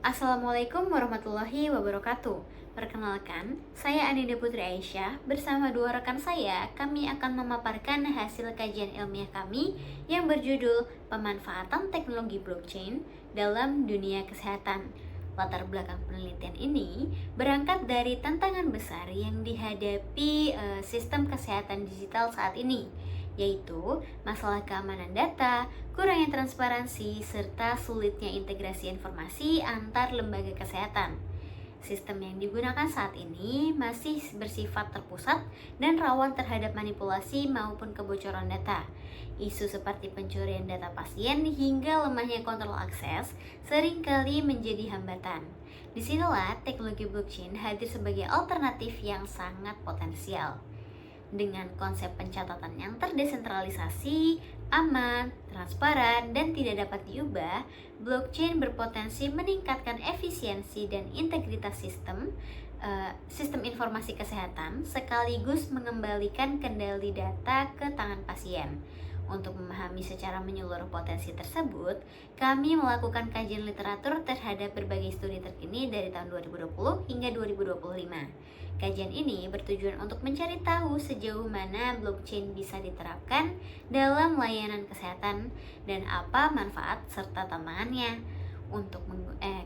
Assalamualaikum warahmatullahi wabarakatuh. Perkenalkan, saya Anida Putri Aisyah. Bersama dua rekan saya, kami akan memaparkan hasil kajian ilmiah kami yang berjudul Pemanfaatan Teknologi Blockchain dalam Dunia Kesehatan. Latar belakang penelitian ini berangkat dari tantangan besar yang dihadapi sistem kesehatan digital saat ini, yaitu masalah keamanan data, kurangnya transparansi, serta sulitnya integrasi informasi antar lembaga kesehatan. Sistem yang digunakan saat ini masih bersifat terpusat dan rawan terhadap manipulasi maupun kebocoran data. Isu seperti pencurian data pasien hingga lemahnya kontrol akses seringkali menjadi hambatan. Disinilah teknologi blockchain hadir sebagai alternatif yang sangat potensial. Dengan konsep pencatatan yang terdesentralisasi, aman, transparan, dan tidak dapat diubah, blockchain berpotensi meningkatkan efisiensi dan integritas sistem informasi kesehatan sekaligus mengembalikan kendali data ke tangan pasien. Untuk memahami secara menyeluruh potensi tersebut, kami melakukan kajian literatur terhadap berbagai studi terkini dari tahun 2020 hingga 2025. Kajian ini bertujuan untuk mencari tahu sejauh mana blockchain bisa diterapkan dalam layanan kesehatan dan apa manfaat serta tantangannya.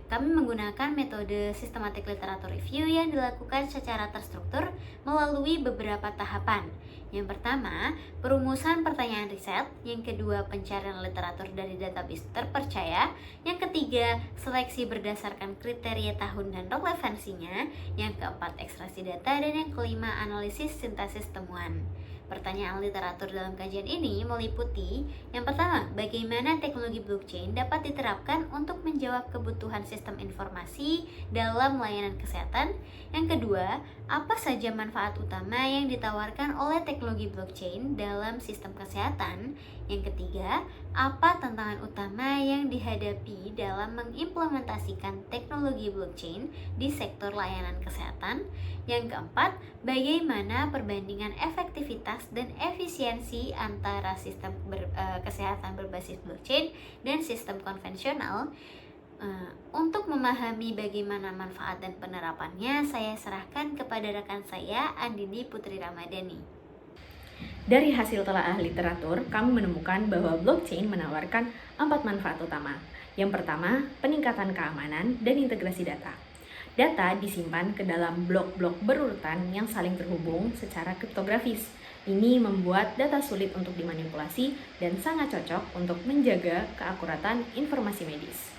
Kami menggunakan metode systematic literature review yang dilakukan secara terstruktur melalui beberapa tahapan. Yang pertama, perumusan pertanyaan riset. Yang kedua, pencarian literatur dari database terpercaya. Yang ketiga, seleksi berdasarkan kriteria tahun dan relevansinya. Yang keempat, ekstraksi data. Dan yang kelima, analisis sintesis temuan. Pertanyaan literatur dalam kajian ini meliputi: yang pertama, bagaimana teknologi blockchain dapat diterapkan untuk menjawab kebutuhan sistem informasi dalam layanan kesehatan. Yang kedua, apa saja manfaat utama yang ditawarkan oleh teknologi blockchain dalam sistem kesehatan. Yang ketiga, apa tantangan utama yang dihadapi dalam mengimplementasikan teknologi blockchain di sektor layanan kesehatan. Yang keempat, bagaimana perbandingan efektivitas dan efisiensi antara sistem kesehatan berbasis blockchain dan sistem konvensional. Untuk memahami bagaimana manfaat dan penerapannya, saya serahkan kepada rekan saya, Andini Putri Ramadhani. Dari hasil telaah literatur, kami menemukan bahwa blockchain menawarkan 4 manfaat utama. Yang pertama, peningkatan keamanan dan integrasi data. Data disimpan ke dalam blok-blok berurutan yang saling terhubung secara kriptografis. Ini membuat data sulit untuk dimanipulasi dan sangat cocok untuk menjaga keakuratan informasi medis.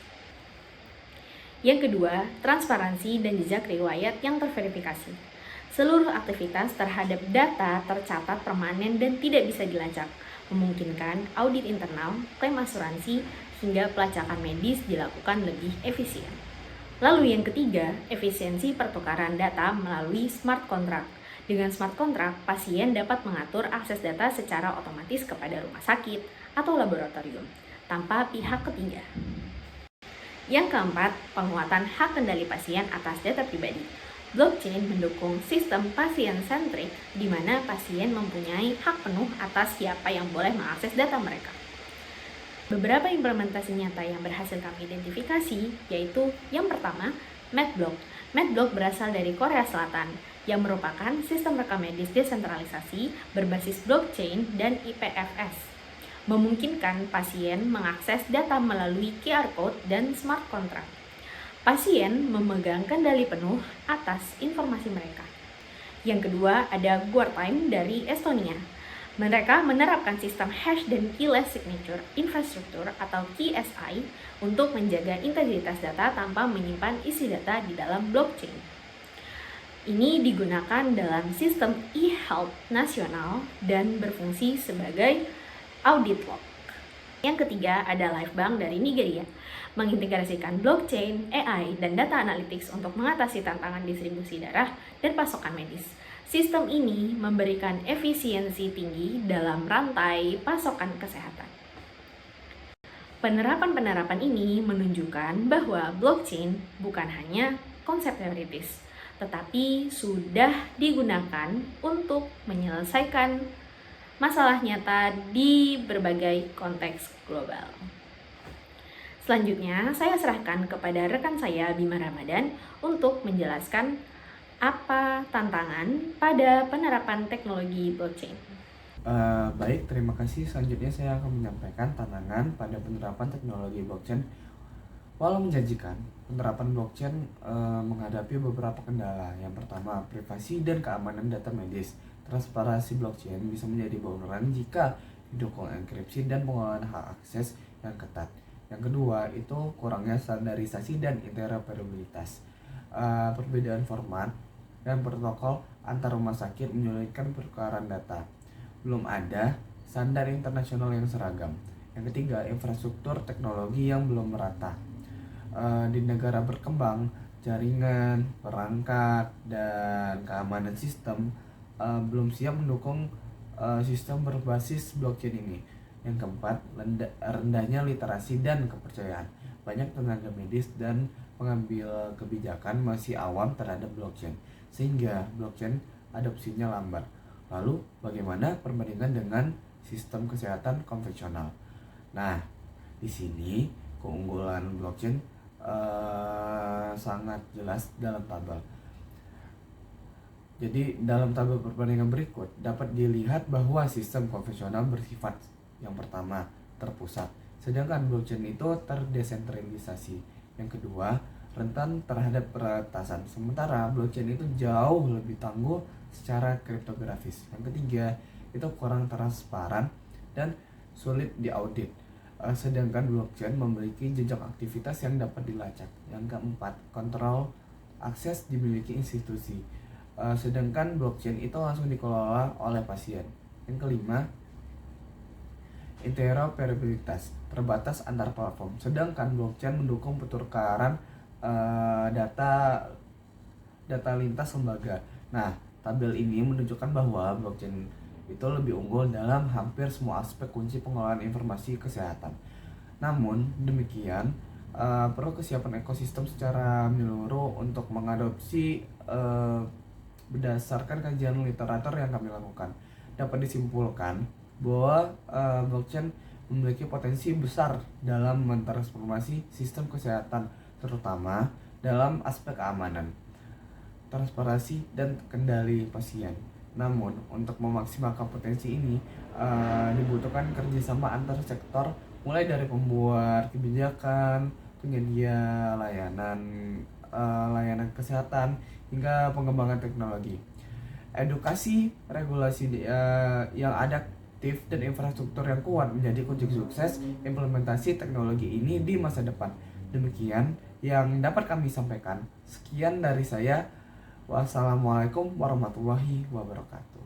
Yang kedua, transparansi dan jejak riwayat yang terverifikasi. Seluruh aktivitas terhadap data tercatat permanen dan tidak bisa dilacak, memungkinkan audit internal, klaim asuransi, hingga pelacakan medis dilakukan lebih efisien. Lalu yang ketiga, efisiensi pertukaran data melalui smart contract. Dengan smart contract, pasien dapat mengatur akses data secara otomatis kepada rumah sakit atau laboratorium, tanpa pihak ketiga. Yang keempat, penguatan hak kendali pasien atas data pribadi. Blockchain mendukung sistem pasien-centric, di mana pasien mempunyai hak penuh atas siapa yang boleh mengakses data mereka. Beberapa implementasi nyata yang berhasil kami identifikasi, yaitu yang pertama, MedBlock. MedBlock berasal dari Korea Selatan, yang merupakan sistem rekam medis desentralisasi berbasis blockchain dan IPFS, memungkinkan pasien mengakses data melalui QR Code dan smart contract. Pasien memegang kendali penuh atas informasi mereka. Yang kedua, ada Guardtime dari Estonia. Mereka menerapkan sistem hash dan keyless signature infrastruktur atau KSI untuk menjaga integritas data tanpa menyimpan isi data di dalam blockchain. Ini digunakan dalam sistem e-health nasional dan berfungsi sebagai audit log. Yang ketiga ada Livebank dari Nigeria, mengintegrasikan blockchain, AI, dan data analytics untuk mengatasi tantangan distribusi darah dan pasokan medis. Sistem ini memberikan efisiensi tinggi dalam rantai pasokan kesehatan. Penerapan ini menunjukkan bahwa blockchain bukan hanya konsep teoritis, tetapi sudah digunakan untuk menyelesaikan masalah nyata di berbagai konteks global. Selanjutnya, saya serahkan kepada rekan saya Bima Ramadan untuk menjelaskan apa tantangan pada penerapan teknologi blockchain. Baik, terima kasih. Selanjutnya saya akan menyampaikan tantangan pada penerapan teknologi blockchain. Walau menjanjikan, penerapan blockchain menghadapi beberapa kendala. Yang pertama, privasi dan keamanan data medis. Transparansi blockchain bisa menjadi bumerang jika didukung enkripsi dan pengelolaan hak akses yang ketat. Yang kedua, itu kurangnya standarisasi dan interoperabilitas. Perbedaan format dan protokol antar rumah sakit menyulitkan pertukaran data. Belum ada standar internasional yang seragam. Yang ketiga, infrastruktur teknologi yang belum merata. Di negara berkembang, jaringan, perangkat, dan keamanan sistem belum siap mendukung sistem berbasis blockchain ini. Yang keempat, rendahnya literasi dan kepercayaan. Banyak tenaga medis dan pengambil kebijakan masih awam terhadap blockchain, sehingga blockchain adopsinya lambat. Lalu, bagaimana perbandingan dengan sistem kesehatan konvensional? Nah, di sini keunggulan blockchain sangat jelas dalam tabel. Jadi, dalam tabel perbandingan berikut dapat dilihat bahwa sistem konvensional bersifat yang pertama terpusat, sedangkan blockchain itu terdesentralisasi. Yang kedua, rentan terhadap peretasan, sementara blockchain itu jauh lebih tangguh secara kriptografis. Yang ketiga, itu kurang transparan dan sulit diaudit, sedangkan blockchain memiliki jejak aktivitas yang dapat dilacak. Yang keempat, kontrol akses dimiliki institusi, sedangkan blockchain itu langsung dikelola oleh pasien. Yang kelima, interoperabilitas terbatas antar platform, sedangkan blockchain mendukung pertukaran data lintas lembaga. Nah, tabel ini menunjukkan bahwa blockchain itu lebih unggul dalam hampir semua aspek kunci pengelolaan informasi kesehatan. Namun demikian, perlu kesiapan ekosistem secara menyeluruh untuk mengadopsi berdasarkan kajian literatur yang kami lakukan. Dapat disimpulkan bahwa blockchain memiliki potensi besar dalam mentransformasi sistem kesehatan, terutama dalam aspek keamanan, transparansi, dan kendali pasien. Namun, untuk memaksimalkan potensi ini dibutuhkan kerjasama antar sektor, mulai dari pembuat kebijakan, penyedia layanan kesehatan, hingga pengembangan teknologi. Edukasi, regulasi yang adaptif, dan infrastruktur yang kuat menjadi kunci sukses implementasi teknologi ini di masa depan. Demikian yang dapat kami sampaikan. Sekian dari saya. Wassalamualaikum warahmatullahi wabarakatuh.